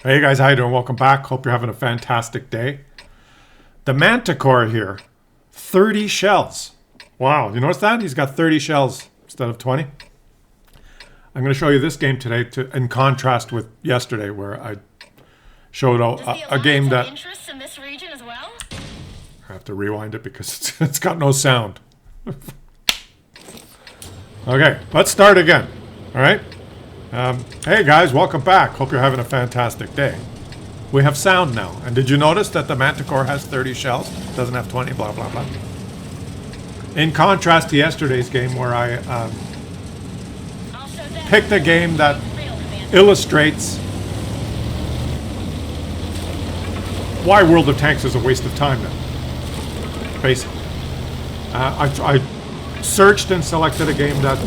Hey guys, how you doing? Welcome back. Hope you're having a fantastic day. The Manticore here, 30 shells. Wow, you notice that? He's got 30 shells instead of 20. I'm going to show you this game today in contrast with yesterday where I showed a game that... Interests in this region as well? I have to rewind it because it's got no sound. Okay, let's start again. All right? Hey guys, welcome back. Hope you're having a fantastic day. We have sound now. And did you notice that the Manticore has 30 shells? Doesn't have 20, blah, blah, blah. In contrast to yesterday's game where I picked a game that illustrates why World of Tanks is a waste of time now. Basically. I searched and selected a game that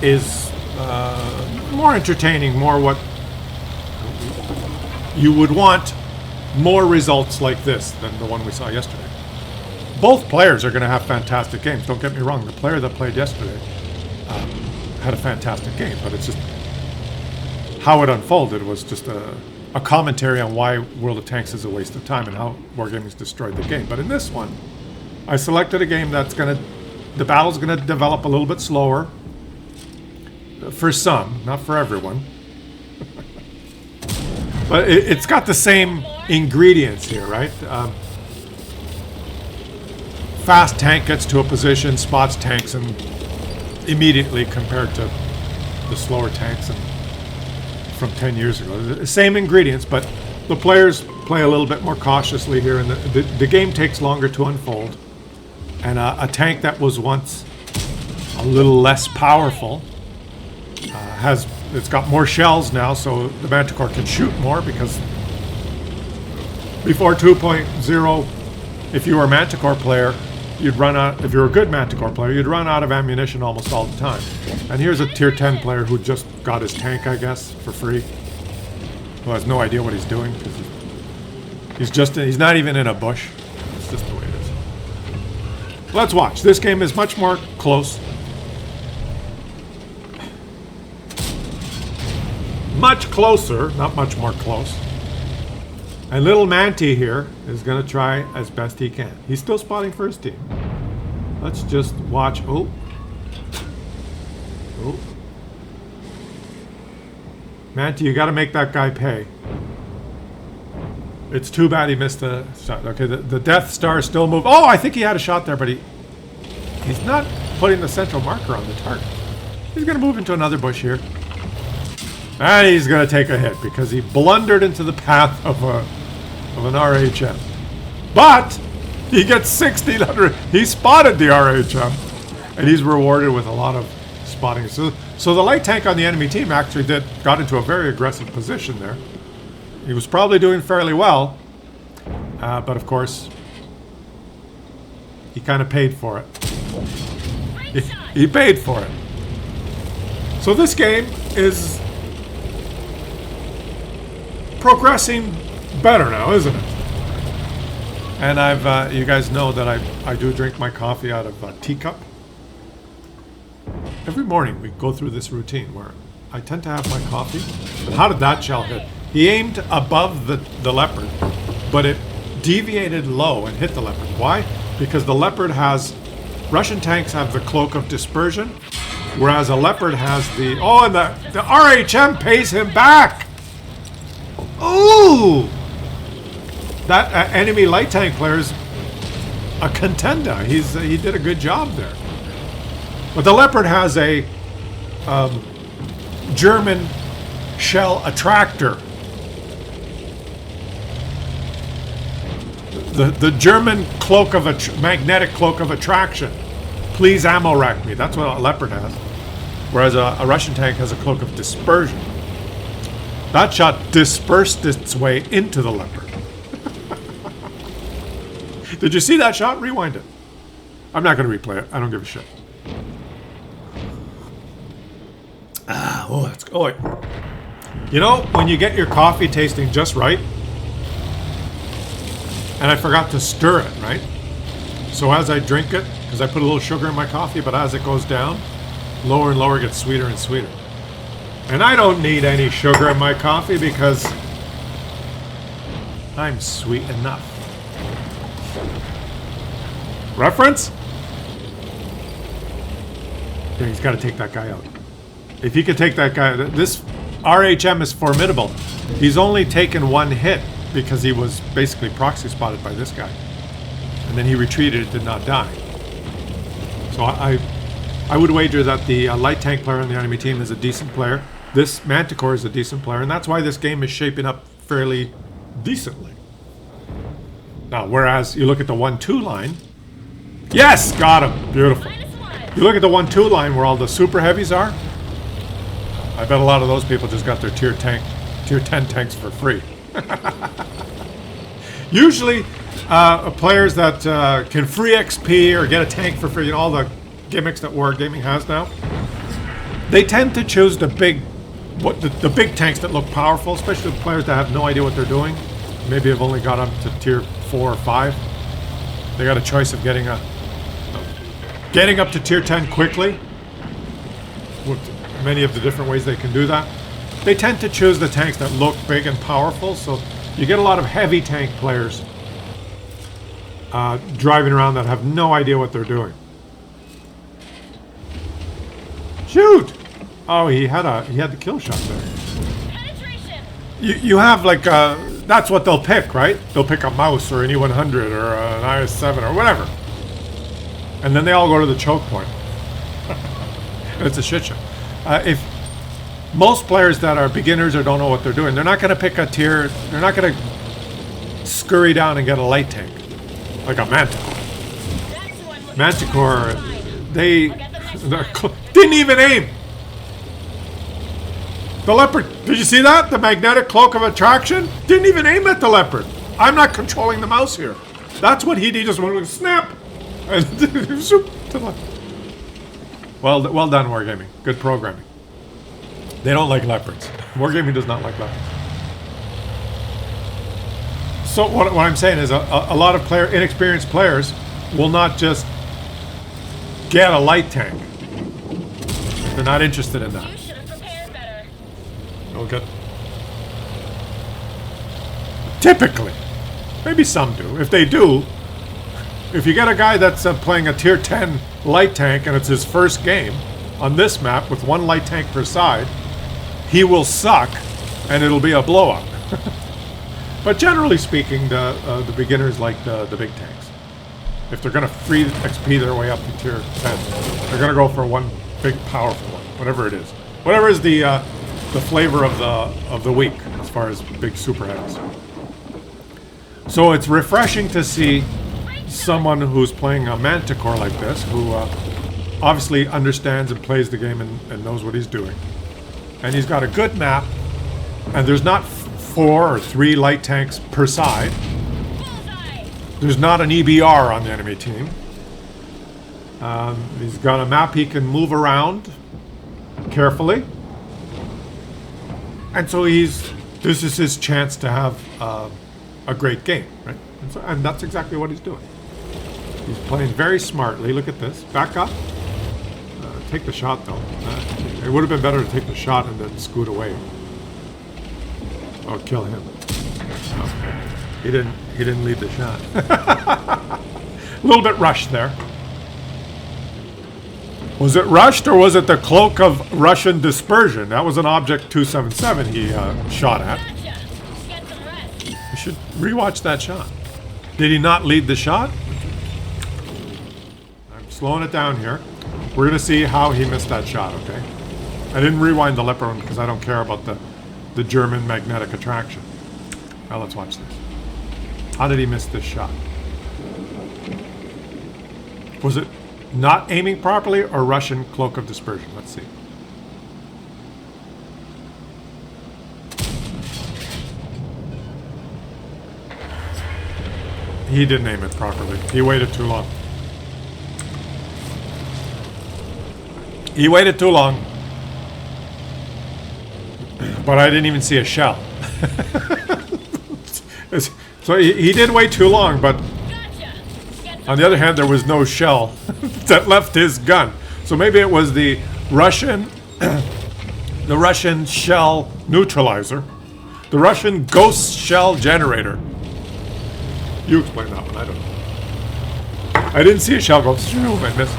is more entertaining, more what you would want, more results like this than the one we saw yesterday. Both players are going to have fantastic games. Don't get me wrong. The player that played yesterday had a fantastic game, but it's just how it unfolded was just a commentary on why World of Tanks is a waste of time and how Wargaming's destroyed the game. But in this one, I selected a game that's the battle's going to develop a little bit slower. For some, not for everyone. But it's got the same ingredients here, right? Fast tank gets to a position, spots tanks, and immediately compared to the slower tanks from 10 years ago. The same ingredients, but the players play a little bit more cautiously here, and the game takes longer to unfold. And a tank that was once a little less powerful it's got more shells now, so the Manticore can shoot more, because before 2.0, if you were a Manticore player, you'd run out. If you're a good Manticore player, you'd run out of ammunition almost all the time. And here's a tier 10 player who just got his tank, I guess, for free, who has no idea what he's doing because he's not even in a bush. It's just the way it is. Let's watch. This game is much more close. Much closer, not much more close. And little Manti here is going to try as best he can. He's still spotting first team. Let's just watch. Oh. Manti, you got to make that guy pay. It's too bad he missed the shot. Okay, the Death Star still moved. Oh, I think he had a shot there, but he's not putting the central marker on the target. He's going to move into another bush here. And he's going to take a hit because he blundered into the path of an RHM. But he gets 1,600. He spotted the RHM, and he's rewarded with a lot of spotting. So the light tank on the enemy team actually got into a very aggressive position there. He was probably doing fairly well, but of course, he kind of paid for it. He paid for it. So this game is progressing better now, isn't it? And you guys know that I do drink my coffee out of a teacup. Every morning we go through this routine where I tend to have my coffee. And how did that shell hit? He aimed above the Leopard, but it deviated low and hit the Leopard. Why? Because the Leopard Russian tanks have the cloak of dispersion, whereas a Leopard has and the RHM pays him back! Ooh! That enemy light tank player is a contender. He did a good job there. But the Leopard has a German shell attractor. The German cloak of magnetic cloak of attraction. Please ammo rack me. That's what a Leopard has. Whereas a Russian tank has a cloak of dispersion. That shot dispersed its way into the Leopard. Did you see that shot? Rewind it. I'm not going to replay it. I don't give a shit. You know, when you get your coffee tasting just right, and I forgot to stir it, right? So as I drink it, because I put a little sugar in my coffee, but as it goes down, lower and lower, it gets sweeter and sweeter. And I don't need any sugar in my coffee because I'm sweet enough. Reference? Yeah, he's got to take that guy out. If he could take that guy... This RHM is formidable. He's only taken one hit because he was basically proxy spotted by this guy. And then he retreated and did not die. So I would wager that the light tank player on the enemy team is a decent player. This Manticore is a decent player, and that's why this game is shaping up fairly decently. Now, whereas you look at the 1-2 line... Yes! Got him! Beautiful. You look at the 1-2 line where all the super heavies are. I bet a lot of those people just got their tier 10 tanks for free. Usually, players that can free XP or get a tank for free, all the gimmicks that Wargaming has now, they tend to choose the big tanks that look powerful, especially players that have no idea what they're doing. Maybe have only got up to tier 4 or 5. They got a choice of getting up to tier 10 quickly. With many of the different ways they can do that. They tend to choose the tanks that look big and powerful, so you get a lot of heavy tank players driving around that have no idea what they're doing. Shoot! Oh, he had the kill shot there. Penetration. You have like that's what they'll pick, right? They'll pick a mouse or an E100 or an IS-7 or whatever, and then they all go to the choke point. It's a shit show. If most players that are beginners or don't know what they're doing, they're not going to pick a tier. They're not going to scurry down and get a light tank like a Manticore. Manticore, they didn't even aim. The leopard, did you see that? The magnetic cloak of attraction? Didn't even aim at the leopard. I'm not controlling the mouse here. That's what he did, just went snap. And well done, Wargaming. Good programming. They don't like leopards. Wargaming does not like leopards. So what I'm saying is a lot of inexperienced players will not just get a light tank. They're not interested in that. Okay. Typically. Maybe some do. If they do, if you get a guy that's playing a tier 10 light tank and it's his first game on this map with one light tank per side, he will suck and it'll be a blow up. But generally speaking, the beginners like the big tanks. If they're going to free XP their way up to tier 10, they're going to go for one big powerful one, whatever it is. Whatever is the flavor of the week as far as big super heavies. So it's refreshing to see someone who's playing a Manticore like this, who obviously understands and plays the game and knows what he's doing. And he's got a good map, and there's not 4 or 3 light tanks per side. There's not an EBR on the enemy team. He's got a map he can move around carefully. And so this is his chance to have a great game, right? And that's exactly what he's doing. He's playing very smartly. Look at this. Back up. Take the shot, though. It would have been better to take the shot and then scoot away. Or kill him. No, he didn't lead the shot. A little bit rushed there. Was it rushed, or was it the cloak of Russian dispersion? That was an Object 277 he shot at. You should rewatch that shot. Did he not lead the shot? I'm slowing it down here. We're going to see how he missed that shot, okay? I didn't rewind the leopard one because I don't care about the German magnetic attraction. Now let's watch this. How did he miss this shot? Was it not aiming properly or Russian cloak of dispersion? Let's see. He didn't aim it properly. He waited too long. He waited too long. But I didn't even see a shell. So he did wait too long, but on the other hand, there was no shell that left his gun. So maybe it was the Russian the Russian shell neutralizer, the Russian ghost shell generator. You explain that one, I don't know. I didn't see a shell go, shoom, I missed.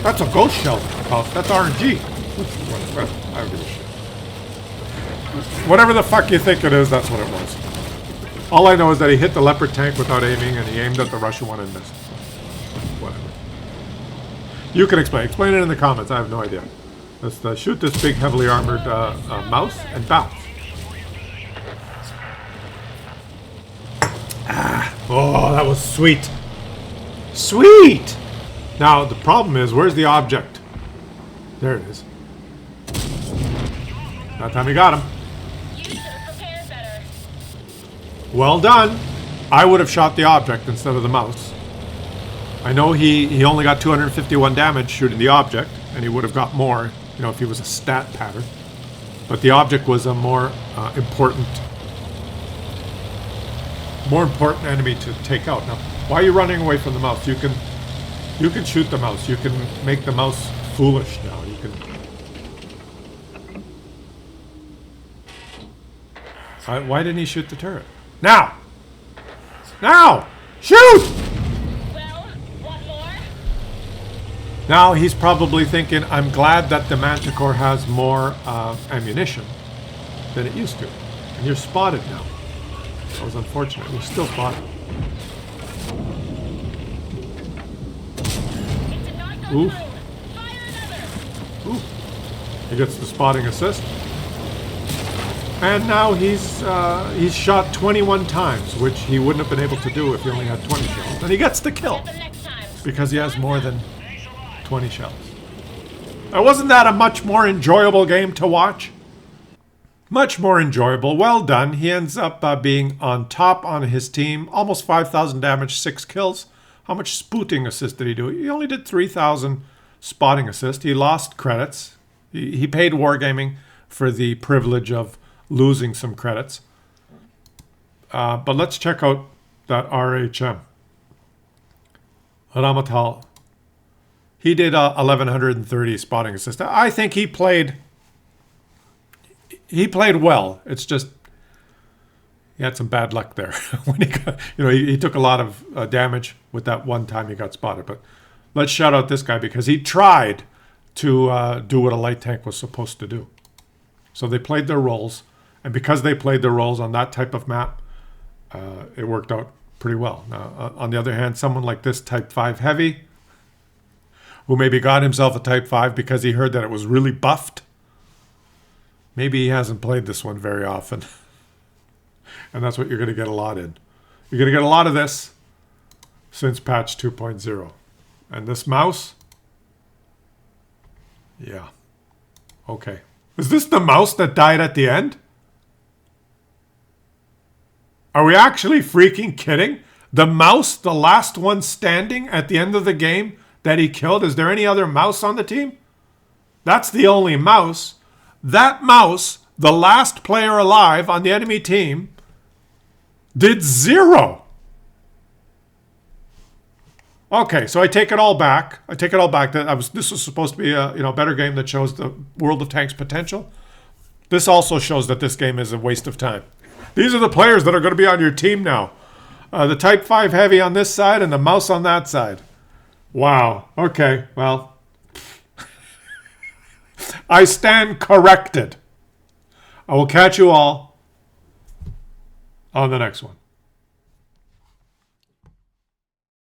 That's a ghost shell, Klaus. That's RNG. I don't give a shit. Whatever the fuck you think it is, that's what it was. All I know is that he hit the Leopard tank without aiming, and he aimed at the Russian one and missed. Whatever. You can explain. Explain it in the comments. I have no idea. Let's shoot this big, heavily armored mouse and bounce. Ah, oh, that was sweet. Sweet! Now, the problem is, where's the object? There it is. That time he got him. Well done. I would have shot the object instead of the mouse. I know he only got 251 damage shooting the object, and he would have got more, you know, if he was a stat pattern. But the object was a more important enemy to take out. Now, why are you running away from the mouse? You can shoot the mouse. You can make the mouse foolish now. You can. Why didn't he shoot the turret? Now! Now! Shoot! Well, what more? Now he's probably thinking, I'm glad that the Manticore has more ammunition than it used to. And you're spotted now. That was unfortunate. You're still spotted. Oof. Oof. He gets the spotting assist. And now he's shot 21 times, which he wouldn't have been able to do if he only had 20 shells. And he gets the kill because he has more than 20 shells. Wasn't that a much more enjoyable game to watch? Much more enjoyable. Well done. He ends up being on top on his team. Almost 5,000 damage, 6 kills. How much spooting assist did he do? He only did 3,000 spotting assist. He lost credits. He paid Wargaming for the privilege of losing some credits. But let's check out that RHM. Ramatal. He did 1,130 spotting assist. I think he played well. It's just he had some bad luck there. When he got, he took a lot of damage with that one time he got spotted. But let's shout out this guy because he tried to do what a light tank was supposed to do. So they played their roles. And because they played their roles on that type of map, it worked out pretty well. Now, on the other hand, someone like this Type 5 Heavy, who maybe got himself a Type 5 because he heard that it was really buffed, maybe he hasn't played this one very often. And that's what you're going to get a lot in. You're going to get a lot of this since patch 2.0. And this mouse? Yeah. Okay. Is this the mouse that died at the end? Are we actually freaking kidding? The mouse, the last one standing at the end of the game that he killed? Is there any other mouse on the team? That's the only mouse. That mouse, the last player alive on the enemy team, did 0. Okay, so I take it all back. This was supposed to be a better game that shows the World of Tanks potential. This also shows that this game is a waste of time. These are the players that are going to be on your team now. The Type 5 Heavy on this side and the mouse on that side. Wow. Okay, well. I stand corrected. I will catch you all on the next one.